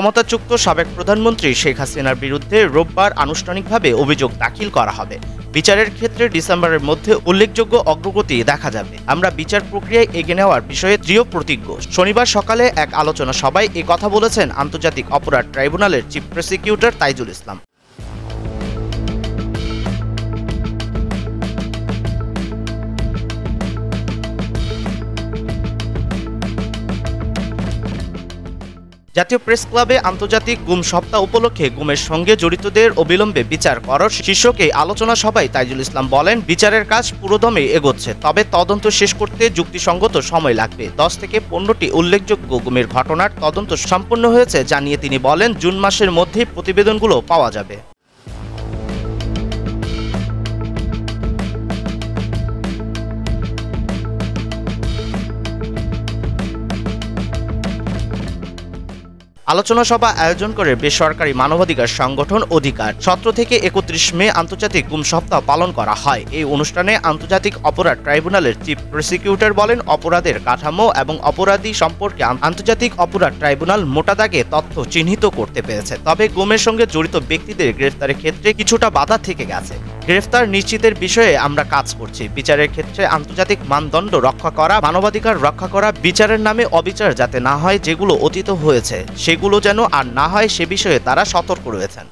ক্ষমতাচ্যুত সাবেক প্রধানমন্ত্রী শেখ হাসিনার বিরুদ্ধে রোববার আনুষ্ঠানিকভাবে অভিযোগ দাখিল করা হবে। বিচারের ক্ষেত্রে ডিসেম্বরের মধ্যে উল্লেখযোগ্য অগ্রগতি দেখা যাবে। আমরা বিচার প্রক্রিয়ায় এগিয়ে নেওয়ার বিষয়ে দৃঢ় প্রতিজ্ঞ। শনিবার সকালে এক আলোচনা সভায় এ কথা বলেছেন আন্তর্জাতিক অপরাধ ট্রাইব্যুনালের চিফ প্রসিকিউটর তাইজুল ইসলাম। জাতীয় প্রেস ক্লাবে আন্তর্জাতিক গুম সপ্তাহ উপলক্ষে গুমের সঙ্গে জড়িতদের অবিলম্বে বিচার করার শীর্ষকে আলোচনা সভায় তাইজুল ইসলাম বলেন, বিচারের কাজ পুরোদমে এগোচ্ছে, তবে তদন্ত শেষ করতে যুক্তিসঙ্গত সময় লাগবে। 10 থেকে 15টি উল্লেখযোগ্য গুমের ঘটনার তদন্ত সম্পন্ন হয়েছে জানিয়ে তিনি বলেন, জুন মাসের মধ্যেই প্রতিবেদনগুলো পাওয়া যাবে। আলোচনা সভা আয়োজন করে বেসরকারি মানবাধিকার সংগঠন অধিকার। 17 থেকে 31 মে আন্তর্জাতিক গুম সপ্তাহ পালন করা হয়। এই অনুষ্ঠানে আন্তর্জাতিক অপরাধ ট্রাইব্যুনালের চিফ প্রসিকিউটর বলেন, অপরাধের কাঠামো এবং অপরাধী সম্পর্কে আন্তর্জাতিক অপরাধ ট্রাইব্যুনাল মোটা দাগে তথ্য চিহ্নিত করতে পেরেছে, তবে গুমের সঙ্গে জড়িত ব্যক্তিদের গ্রেফতারের ক্ষেত্রে কিছুটা বাধা থেকে গেছে। গ্রেফতার নিশ্চিতের বিষয়ে আমরা কাজ করছি। বিচারের ক্ষেত্রে আন্তর্জাতিক মানদণ্ড রক্ষা করা, মানবাধিকার রক্ষা করা, বিচারের নামে অবিচার যাতে না হয়, যেগুলো অতীত হয়েছে সেগুলো যেন আর না হয় সে বিষয়ে তারা সতর্ক রয়েছেন।